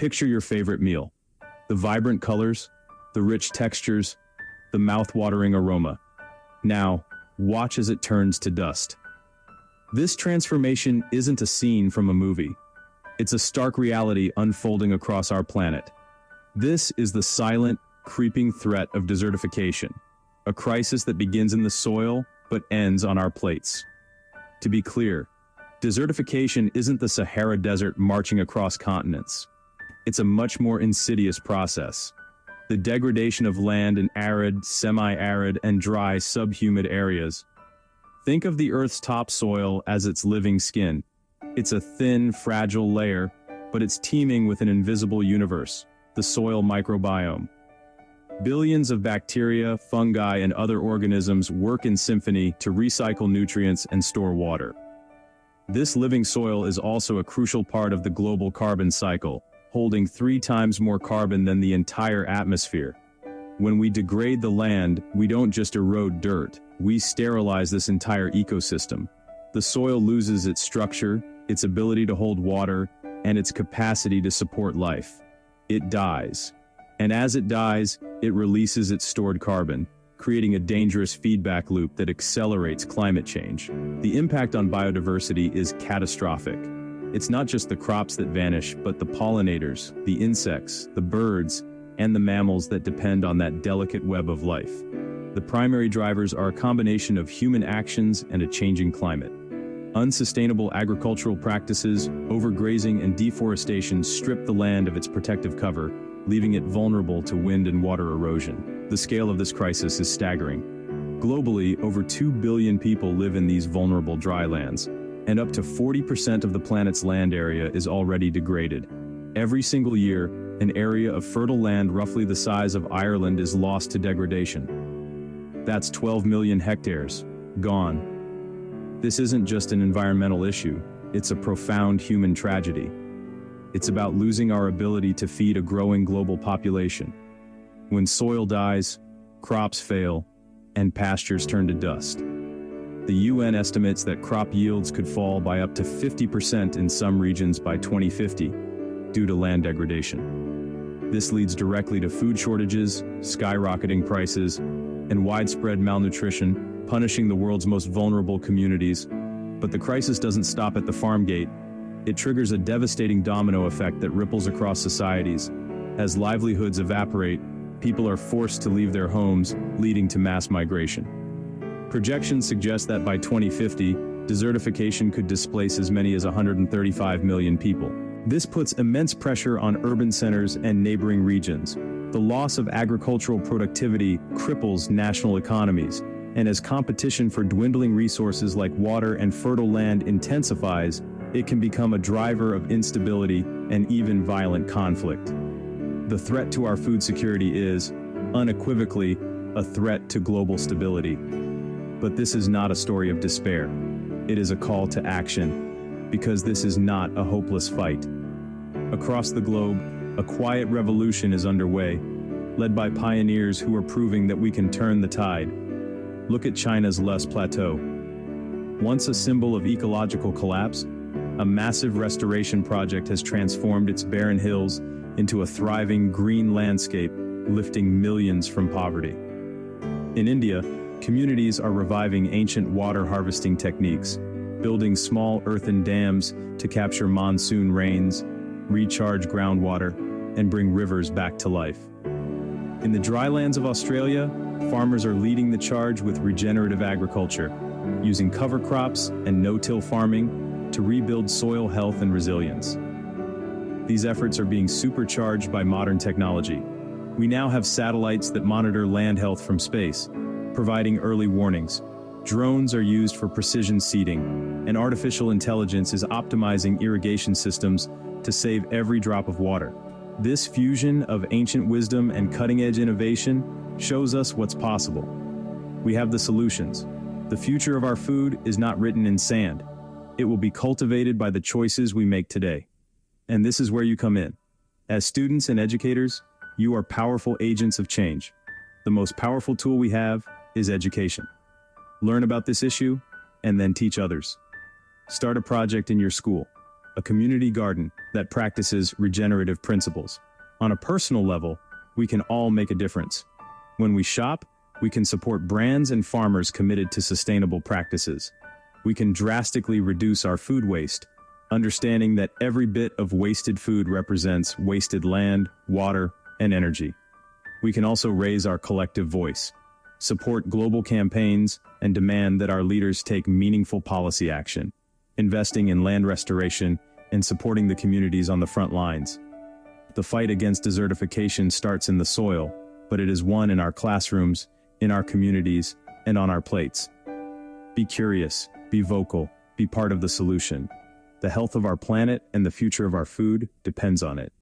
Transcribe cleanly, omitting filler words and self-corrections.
Picture your favorite meal. The vibrant colors, the rich textures, the mouth-watering aroma. Now, watch as it turns to dust. This transformation isn't a scene from a movie. It's a stark reality unfolding across our planet. This is the silent, creeping threat of desertification, a crisis that begins in the soil but ends on our plates. To be clear, desertification isn't the Sahara Desert marching across continents. It's a much more insidious process. The degradation of land in arid, semi-arid, and dry subhumid areas. Think of the Earth's topsoil as its living skin. It's a thin, fragile layer, but it's teeming with an invisible universe, the soil microbiome. Billions of bacteria, fungi, and other organisms work in symphony to recycle nutrients and store water. This living soil is also a crucial part of the global carbon cycle, holding 3 times more carbon than the entire atmosphere. When we degrade the land, we don't just erode dirt, we sterilize this entire ecosystem. The soil loses its structure, its ability to hold water, and its capacity to support life. It dies. And as it dies, it releases its stored carbon, creating a dangerous feedback loop that accelerates climate change. The impact on biodiversity is catastrophic. It's not just the crops that vanish, but the pollinators, the insects, the birds, and the mammals that depend on that delicate web of life. The primary drivers are a combination of human actions and a changing climate. Unsustainable agricultural practices, overgrazing, and deforestation strip the land of its protective cover, leaving it vulnerable to wind and water erosion. The scale of this crisis is staggering. Globally, over 2 billion people live in these vulnerable drylands, and up to 40% of the planet's land area is already degraded. Every single year, an area of fertile land roughly the size of Ireland is lost to degradation. That's 12 million hectares, gone. This isn't just an environmental issue, it's a profound human tragedy. It's about losing our ability to feed a growing global population. When soil dies, crops fail, and pastures turn to dust. The UN estimates that crop yields could fall by up to 50% in some regions by 2050 due to land degradation. This leads directly to food shortages, skyrocketing prices, and widespread malnutrition, punishing the world's most vulnerable communities. But the crisis doesn't stop at the farm gate. It triggers a devastating domino effect that ripples across societies. As livelihoods evaporate, people are forced to leave their homes, leading to mass migration. Projections suggest that by 2050, desertification could displace as many as 135 million people. This puts immense pressure on urban centers and neighboring regions. The loss of agricultural productivity cripples national economies, and as competition for dwindling resources like water and fertile land intensifies, it can become a driver of instability and even violent conflict. The threat to our food security is, unequivocally, a threat to global stability. But this is not a story of despair. It is a call to action, because this is not a hopeless fight. Across the globe, a quiet revolution is underway, led by pioneers who are proving that we can turn the tide. Look at China's Loess Plateau. Once a symbol of ecological collapse, a massive restoration project has transformed its barren hills into a thriving green landscape, lifting millions from poverty. In India, communities are reviving ancient water harvesting techniques, building small earthen dams to capture monsoon rains, recharge groundwater, and bring rivers back to life. In the drylands of Australia, farmers are leading the charge with regenerative agriculture, using cover crops and no-till farming to rebuild soil health and resilience. These efforts are being supercharged by modern technology. We now have satellites that monitor land health from space, providing early warnings. Drones are used for precision seeding, and artificial intelligence is optimizing irrigation systems to save every drop of water. This fusion of ancient wisdom and cutting-edge innovation shows us what's possible. We have the solutions. The future of our food is not written in sand. It will be cultivated by the choices we make today. And this is where you come in. As students and educators, you are powerful agents of change. The most powerful tool we have is education. Learn about this issue, and then teach others. Start a project in your school. a community garden that practices regenerative principles. On a personal level, we can all make a difference. When we shop, we can support brands and farmers committed to sustainable practices. We can drastically reduce our food waste, understanding that every bit of wasted food represents wasted land, water, and energy. We can also raise our collective voice, support global campaigns, and demand that our leaders take meaningful policy action, investing in land restoration and supporting the communities on the front lines. The fight against desertification starts in the soil, but it is won in our classrooms, in our communities, and on our plates. Be curious, be vocal, be part of the solution. The health of our planet and the future of our food depends on it.